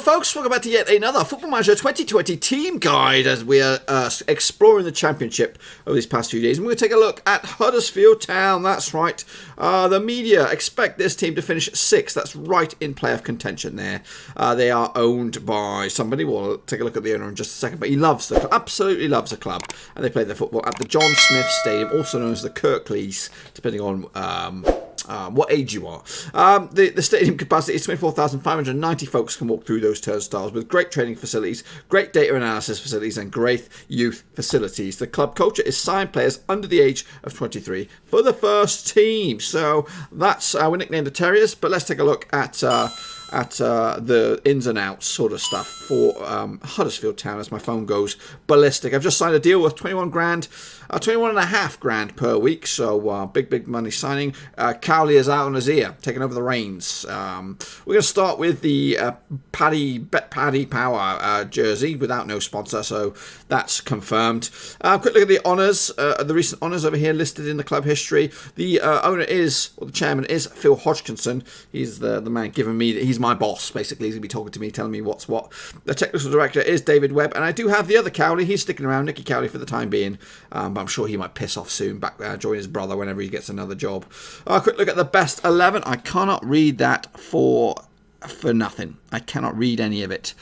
folks, welcome back to yet another Football Manager 2020 team guide as we are exploring the championship over these past few days. And we're going to take a look at Huddersfield Town. That's right. The media expect this team to finish 6th. That's right in playoff contention there. They are owned by somebody. We'll take a look at the owner in just a second. But he loves the club, absolutely loves the club. And they play their football at the John Smith Stadium, also known as the Kirklees, depending on what age you are. The stadium capacity is 24,590 folks can walk through those turnstiles with great training facilities, great data analysis facilities and great youth facilities. The club culture is sign players under the age of 23 for the first team. So that's we nicknamed the Terriers, but let's take a look at the ins and outs sort of stuff for Huddersfield Town as my phone goes ballistic. I've just signed a deal worth 21 grand, 21.5 grand per week, so big money signing. Cowley is out on his ear, taking over the reins. We're going to start with the Paddy Power jersey without no sponsor, so that's confirmed. Quick look at the honours, the recent honours over here listed in the club history. The owner is, or the chairman is, Phil Hodgkinson. He's the man giving me, he's my boss, basically. He's going to be talking to me, telling me what's what. The technical director is David Webb, and I do have the other Cowley. He's sticking around, Nicky Cowley, for the time being, but I'm sure he might piss off soon, back join his brother whenever he gets another job. Quick look at the best 11. I cannot read that for nothing. I cannot read any of it.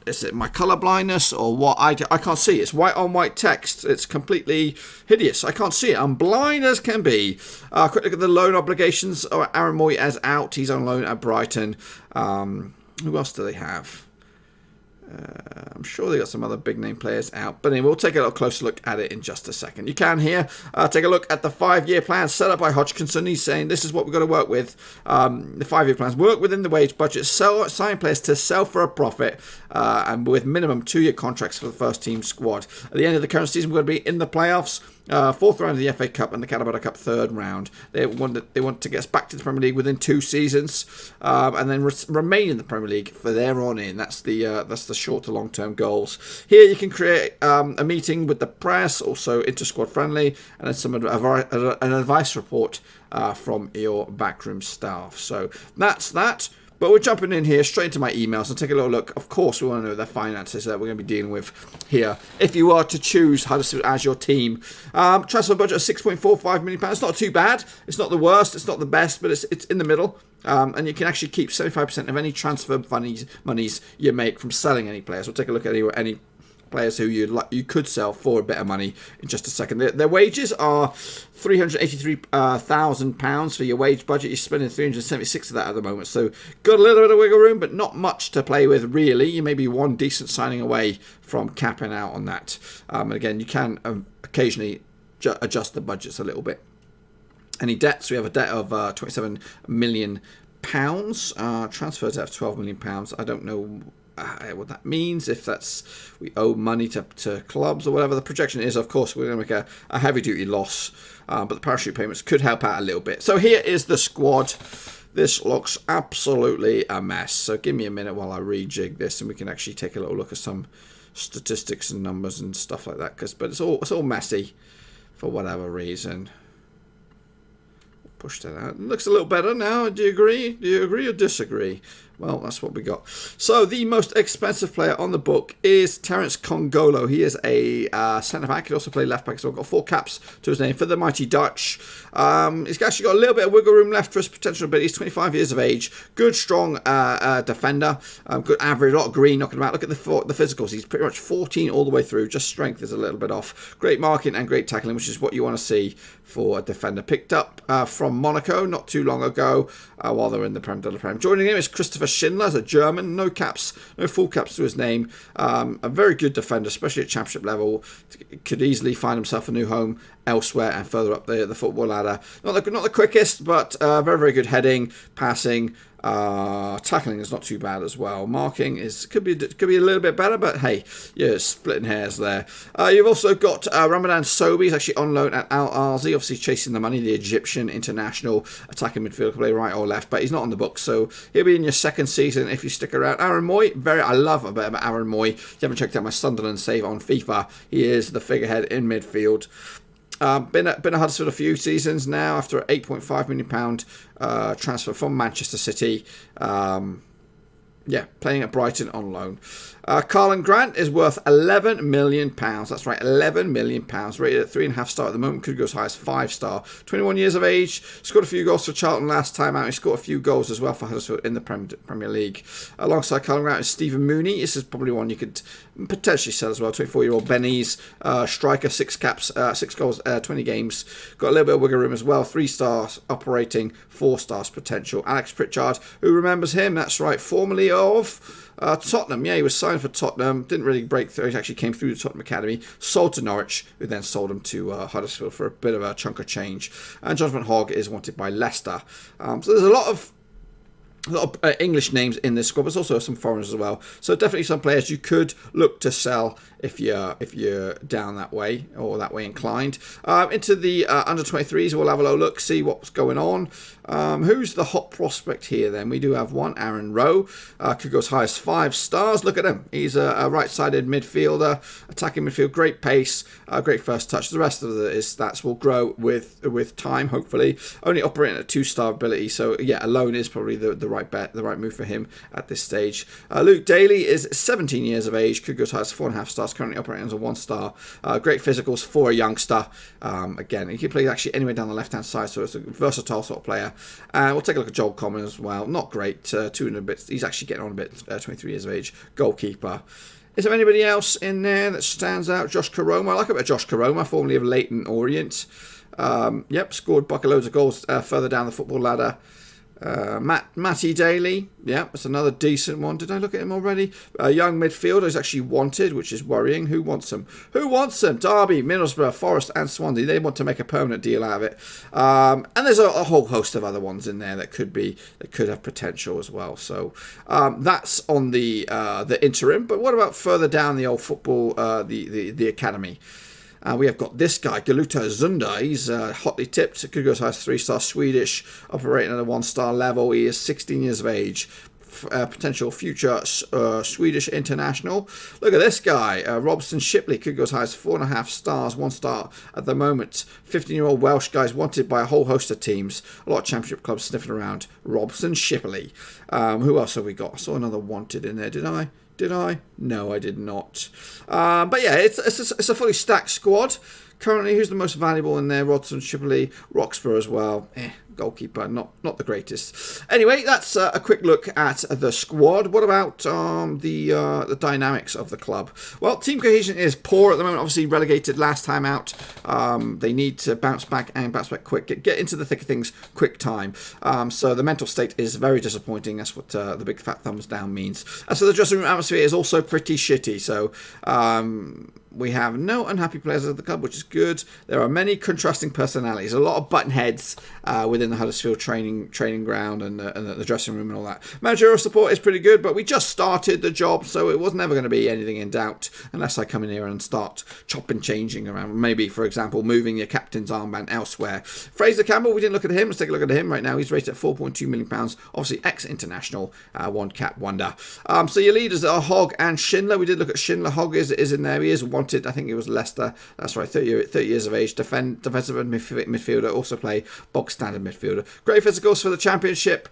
Is it my colour blindness or what? I can't see. It's white on white text. It's completely hideous. I can't see it. I'm blind as can be. Quick look at the loan obligations. Aaron Moy is out. He's on loan at Brighton. Who else do they have? I'm sure they got some other big name players out, but anyway, we'll take a little closer look at it in just a second. You can here take a look at the 5-year plan set up by Hodgkinson. He's saying this is what we're going to work with. The 5-year plans work within the wage budget, sign players to sell for a profit, and with minimum 2-year contracts for the first team squad. At the end of the current season, we're going to be in the playoffs. 4th round of the FA Cup and the Carabao Cup 3rd round. They want to get us back to the Premier League within 2 seasons, and then remain in the Premier League for there on in. That's the short to long term goals. Here you can create a meeting with the press, also inter-squad friendly, and then an advice report from your backroom staff. So that's that. But we're jumping in here straight into my emails and take a little look. Of course, we want to know the finances that we're going to be dealing with here. If you are to choose Huddersfield as your team, transfer budget of £6.45 million. It's not too bad. It's not the worst. It's not the best, but it's in the middle. And you can actually keep 75% of any transfer monies you make from selling any players. We'll take a look at any players who you could sell for a bit of money in just a second. Their wages are £383,000 for your wage budget. You're spending 376 of that at the moment, so got a little bit of wiggle room, but not much to play with really. You may be one decent signing away from capping out on that. And again, you can occasionally adjust the budgets a little bit. Any debts? We have a debt of £27 million. Transfer debt of £12 million. I don't know what that means, if that's we owe money to clubs or whatever. The projection is, of course, we're going to make a heavy duty loss, but the parachute payments could help out a little bit. So here is the squad. This looks absolutely a mess, so give me a minute while I rejig this and we can actually take a little look at some statistics and numbers and stuff like that, but it's all messy for whatever reason. Push that out. It looks a little better now. Do you agree? Do you agree or disagree? Well, that's what we got. So the most expensive player on the book is Terence Congolo. He is a centre-back. He can also play left-back. So I've got 4 caps to his name for the mighty Dutch. He's actually got a little bit of wiggle room left for his potential ability. He's 25 years of age. Good, strong defender. Good average. A lot of green knocking him out. Look at the physicals. He's pretty much 14 all the way through. Just strength is a little bit off. Great marking and great tackling, which is what you want to see for a defender. Picked up from Monaco not too long ago while they were in the Prem de la Prem. Joining him is Christopher Schindler, a German. No full caps to his name. A very good defender, especially at championship level. Could easily find himself a new home elsewhere and further up the football ladder. Not the quickest, but very good heading, passing. Tackling is not too bad as well. Marking could be a little bit better, but hey, you're splitting hairs there. You've also got Ramadan Sobhi. He's actually on loan at Al Ahly, obviously chasing the money. The Egyptian international attacking midfielder, can play right or left, but he's not on the books, so he'll be in your second season if you stick around. Aaron Moy, I love a bit about Aaron Moy. If you haven't checked out my Sunderland save on FIFA, he is the figurehead in midfield. Been at Huddersfield a few seasons now after an £8.5 million transfer from Manchester City. Yeah, playing at Brighton on loan. Carlin Grant is worth £11 million. That's right, £11 million. Rated at 3.5 star at the moment. Could go as high as 5 star. 21 years of age. Scored a few goals for Charlton last time out. He scored a few goals as well for Huddersfield in the Premier League. Alongside Carlin Grant is Stephen Mooney. This is probably one you could potentially sell as well. 24-year-old Benny's striker, 6 caps, 6 goals, 20 games. Got a little bit of wiggle room as well. 3 stars operating, 4 stars potential. Alex Pritchard, who remembers him? That's right, formerly of Tottenham. Yeah, he was signed for Tottenham. Didn't really break through. He actually came through the Tottenham Academy. Sold to Norwich, who then sold him to Huddersfield for a bit of a chunk of change. And Jonathan Hogg is wanted by Leicester. So there's a lot of English names in this squad, but also some foreigners as well. So definitely some players you could look to sell if you're down that way or that way inclined. Into the under 23s, we'll have a little look, see what's going on. Who's the hot prospect here then? We do have one, Aaron Rowe. Could go as high as 5 stars. Look at him. He's a right-sided midfielder, attacking midfield, great pace, great first touch. The rest of his stats will grow with time, hopefully. Only operating at 2-star ability, so yeah, alone is probably the right bet, the right move for him at this stage. Luke Daly is 17 years of age, could go as high as 4.5 stars, currently operating as a 1-star. Great physicals for a youngster. Again, he can play actually anywhere down the left-hand side, so it's a versatile sort of player. We'll take a look at Joel Common as well. Not great, 2 and a bit. He's actually getting on a bit, 23 years of age. Goalkeeper. Is there anybody else in there that stands out? Josh Karoma. I like a bit of Josh Karoma, formerly of Leyton Orient. Yep, scored bucket loads of goals further down the football ladder. Matty Daly, yeah, that's another decent one. Did I look at him already? A young midfielder is actually wanted, which is worrying. Who wants him? Who wants him? Derby, Middlesbrough, Forest and Swansea. They want to make a permanent deal out of it. And there's a whole host of other ones in there that could have potential as well. So that's on the interim. But what about further down the old football, the academy? We have got this guy, Galuta Zunda. He's hotly tipped. Could go as high as 3-star Swedish, operating at a 1-star level. He is 16 years of age. Potential future Swedish international. Look at this guy, Robson Shipley. Could go as high as 4.5 stars, 1 star at the moment. 15-year-old Welsh guys wanted by a whole host of teams. A lot of championship clubs sniffing around. Robson Shipley. Who else have we got? I saw another wanted in there. Did I? No, I did not. But yeah, it's a fully stacked squad. Currently, who's the most valuable in there? Robson Shipley, Roxburgh as well. Goalkeeper, not the greatest. Anyway, that's a quick look at the squad. What about the dynamics of the club? Well, team cohesion is poor at the moment. Obviously, relegated last time out. They need to bounce back quick. Get into the thick of things quick time. So the mental state is very disappointing. That's what the big fat thumbs down means. So the dressing room atmosphere is also pretty shitty. So we have no unhappy players at the club, which is good. There are many contrasting personalities. A lot of button heads within the Huddersfield training ground and the dressing room and all that. Managerial support is pretty good, but we just started the job, so it was never going to be anything in doubt unless I come in here and start chopping, changing around. Maybe, for example, moving your captain's armband elsewhere. Fraser Campbell, we didn't look at him. Let's take a look at him right now. He's rated at £4.2 million. Obviously, ex-international, one-cap wonder. So your leaders are Hogg and Schindler. We did look at Schindler. Hogg is in there. He is wanted. I think it was Leicester. That's right, 30 years of age. Defensive midfielder. Also play box standard midfielder. Great physicals for the championship.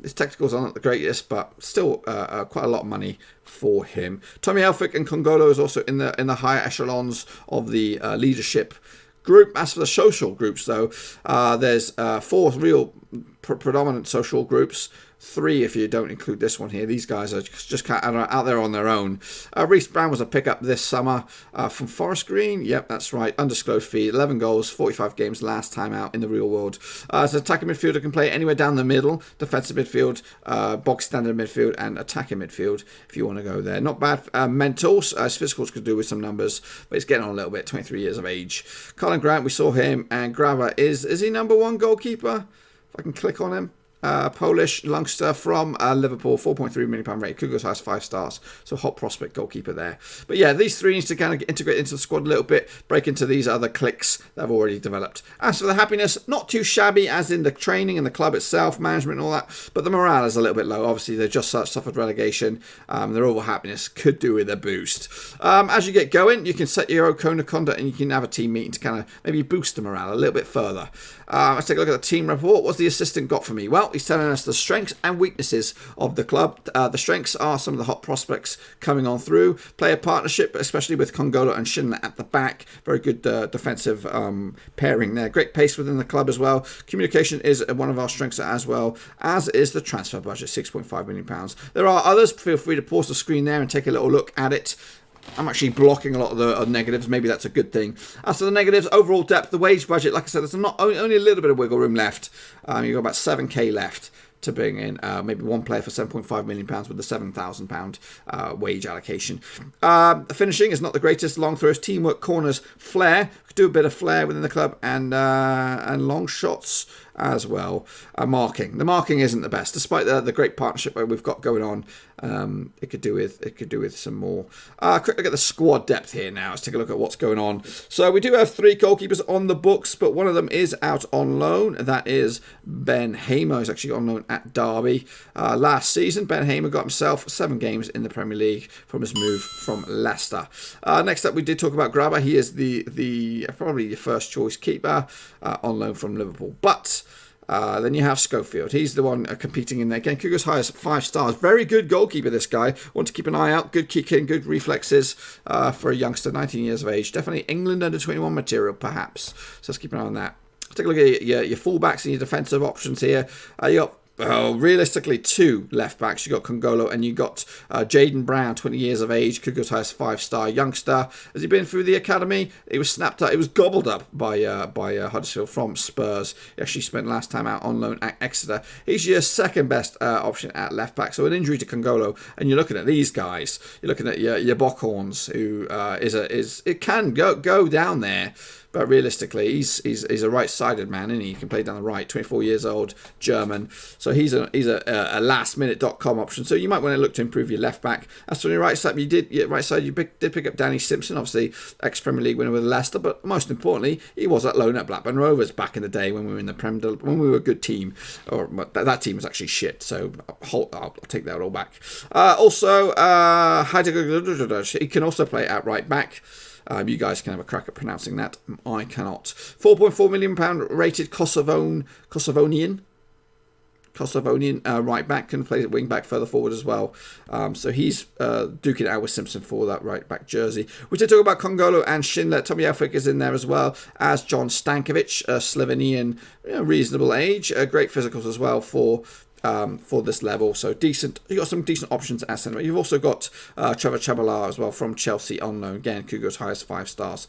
His technicals are not the greatest, but still quite a lot of money for him. Tommy Elphick and Congolo is also in the higher echelons of the leadership group. As for the social groups, though, there's 4 real predominant social groups. 3 if you don't include this one here. These guys are just out there on their own. Reece Brown was a pickup this summer from Forest Green. Yep, that's right. Undisclosed fee. 11 goals, 45 games last time out in the real world. So attacking midfielder can play anywhere down the middle. Defensive midfield, box standard midfield, and attacking midfield if you want to go there. Not bad. Mentals, physicals could do with some numbers, but he's getting on a little bit. 23 years of age. Colin Grant, we saw him, and Grava is he number 1 goalkeeper? If I can click on him. Polish youngster from Liverpool, £4.3 million rate. Could go as high as 5 stars. So hot prospect goalkeeper there. But yeah, these 3 needs to kind of integrate into the squad a little bit, break into these other cliques that have already developed. As for the happiness, not too shabby as in the training and the club itself, management and all that, but the morale is a little bit low. Obviously, they've just suffered relegation. Their overall happiness could do with a boost. As you get going, you can set your own code of conduct and you can have a team meeting to kind of maybe boost the morale a little bit further. Let's take a look at the team report. What's the assistant got for me? Well, out. He's telling us the strengths and weaknesses of the club. The strengths are some of the hot prospects coming on through. Player partnership, especially with Congolo and Schindler at the back. Very good defensive pairing there. Great pace within the club as well. Communication is one of our strengths as well, as is the transfer budget, £6.5 million. There are others. Feel free to pause the screen there and take a little look at it. I'm actually blocking a lot of the negatives. Maybe that's a good thing. As for the negatives, overall depth, the wage budget, like I said, there's not only a little bit of wiggle room left. You've got about 7k left to bring in maybe one player for £7.5 million with the £7,000 wage allocation. Finishing is not the greatest. Long throws, teamwork, corners, flair. Could do a bit of flair within the club, and long shots as well. Marking. The marking isn't the best, despite the great partnership we've got going on. It could do with some more. Quick look at the squad depth here now. Let's take a look at what's going on. So we do have 3 goalkeepers on the books, but one of them is out on loan. That is Ben Hamer. He's actually on loan at Derby. Last season, Ben Hamer got himself 7 games in the Premier League from his move from Leicester. Next up, we did talk about Grabber. He is the probably your first choice keeper on loan from Liverpool. But then you have Schofield. He's the one competing in there. Again, Cougar's highest 5 stars. Very good goalkeeper, this guy. Want to keep an eye out. Good kicking, good reflexes for a youngster, 19 years of age. Definitely England under 21 material, perhaps. So let's keep an eye on that. Take a look at your fullbacks and your defensive options here. You got realistically 2 left backs. You got Congolo and you got Jaden Brown, 20 years of age, Cougar's highest 5-star youngster. Has he been through the academy? He was snapped up. It was gobbled up by Huddersfield from Spurs. He actually spent last time out on loan at Exeter. He's your second best option at left back. So an injury to Congolo, and you're looking at these guys. You're looking at your Bockhorns, who it can go down there. But realistically, he's a right-sided man, and he can play down the right. 24 years old, German. So he's a lastminute.com option. So you might want to look to improve your left back. As for your right side, you did pick up Danny Simpson, obviously ex-Premier League winner with Leicester. But most importantly, he was at loan at Blackburn Rovers back in the day when we were in the when we were a good team. Or that team was actually shit. So I'll take that all back. Also, Heidegger, he can also play at right back. You guys can have a crack at pronouncing that. I cannot. £4.4 million rated Kosovonian right back, can play wing back further forward as well. So he's duking it out with Simpson for that right back jersey. We did talk about Congolo and Schindler. Tommy Elphick is in there as well as John Stankovic, Slovenian, reasonable age, great physicals as well for this level. So decent. You've got some decent options at centre. You've also got Trevor Chabalar as well from Chelsea on loan. Again, Cougar's highest 5 stars.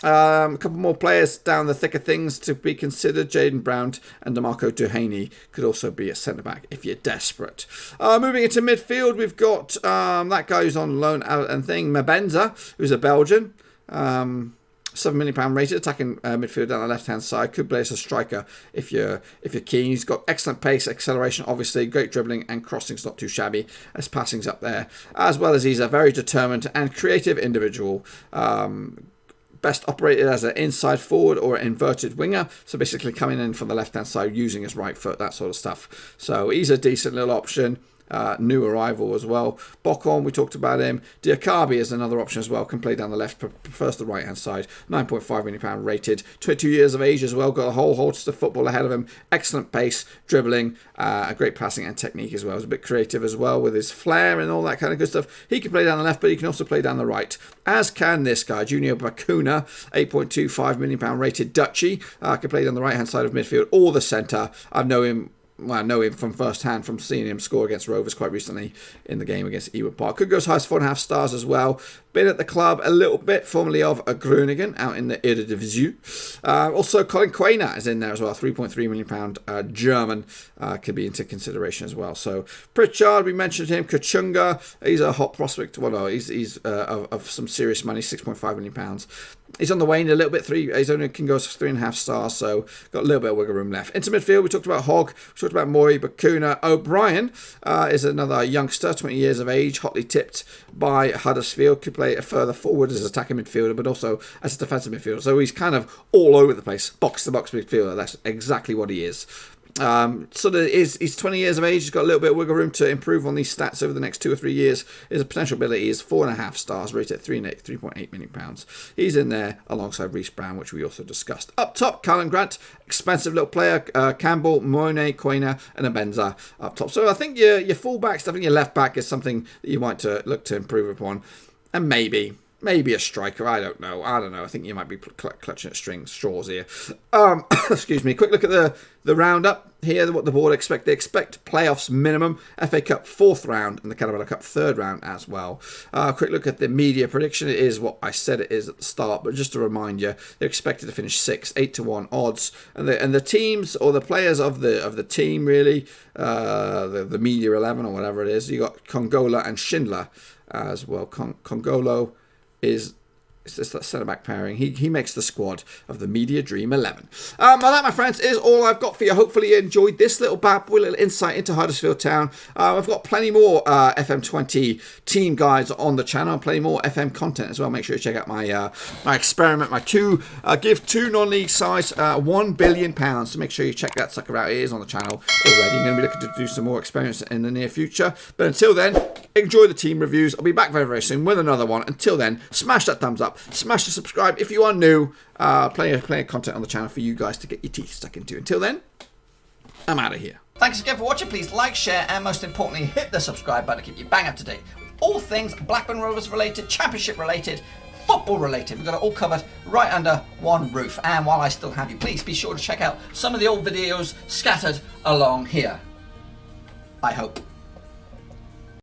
A couple more players down the thick of things to be considered. Jaden Brown and DeMarco Duhaney could also be a centre-back if you're desperate. Moving into midfield, we've got that guy who's on loan and thing, Mabenza, who's a Belgian. £7 million rated, attacking midfield down the left-hand side. Could play as a striker if you're keen. He's got excellent pace, acceleration, obviously, great dribbling, and crossing's not too shabby. His passing's up there, as well as he's a very determined and creative individual. Best operated as an inside forward or an inverted winger. So basically coming in from the left-hand side, using his right foot, that sort of stuff. So he's a decent little option. New arrival as well. Bockhorn, we talked about him. Diakabi is another option as well. Can play down the left, prefers the right hand side. £9.5 million rated. 22 years of age as well. Got a whole host of football ahead of him. Excellent pace, dribbling, a great passing and technique as well. He's a bit creative as well with his flair and all that kind of good stuff. He can play down the left, but he can also play down the right. As can this guy, Junior Bakuna, £8.25 million rated Dutchy. Can play down the right hand side of midfield or the centre. I know him from first hand from seeing him score against Rovers quite recently in the game against Ewood Park. Could go as high as 4.5 stars as well. Been at the club a little bit, formerly of Groningen, out in the Eredivisie. Also, Colin Quainer is in there as well, £3.3 million German. Could be into consideration as well. So, Pritchard, we mentioned him. Kachunga, he's a hot prospect. Well, no, he's of some serious money, £6.5 million. He's on the wane a little bit. He's only can go 3.5 stars, so got a little bit of wiggle room left. Into midfield, we talked about Hogg, we talked about Mori, Bakuna. O'Brien is another youngster, 20 years of age, hotly tipped by Huddersfield. Could play further forward as an attacking midfielder, but also as a defensive midfielder. So he's kind of all over the place, box-to-box midfielder. That's exactly what he is. Sort of he's 20 years of age. He's got a little bit of wiggle room to improve on these stats over the next 2 or 3 years. His potential ability is 4.5 stars, rated at £3.8 million. He's in there alongside Reece Brown, which we also discussed. Up top, Callum Grant, expensive little player. Campbell, Moyne, Quainer, and Abenza up top. So I think your fullback stuff and your left back is something that you might look to improve upon, and maybe a striker. I don't know. I think you might be clutching at straws here. Excuse me. Quick look at the roundup here. What the board expect. They expect playoffs minimum. FA Cup 4th round and the Carabao Cup 3rd round as well. Quick look at the media prediction. It is what I said it is at the start, but just to remind you, they're expected to finish 6th, 8-1 odds, and the teams or the players of the team really, the media 11 or whatever it is. You got Congola and Schindler as well. Congolo is just that centre-back pairing. He makes the squad of the Media Dream 11. Well, that, my friends, is all I've got for you. Hopefully you enjoyed this little little insight into Huddersfield Town. I've got plenty more FM20 team guides on the channel, and plenty more FM content as well. Make sure you check out my my experiment, my give two non-league sides £1 billion. So make sure you check that sucker out. It is on the channel already. I'm going to be looking to do some more experiments in the near future. But until then, enjoy the team reviews. I'll be back very, very soon with another one. Until then, smash that thumbs up. Smash the subscribe if you are new. Plenty of content on the channel for you guys to get your teeth stuck into. Until then, I'm out of here. Thanks again for watching. Please like, share, and most importantly, hit the subscribe button to keep you bang up to date with all things Blackburn Rovers related, Championship related, football related. We've got it all covered right under one roof. And while I still have you, please be sure to check out some of the old videos scattered along here. I hope.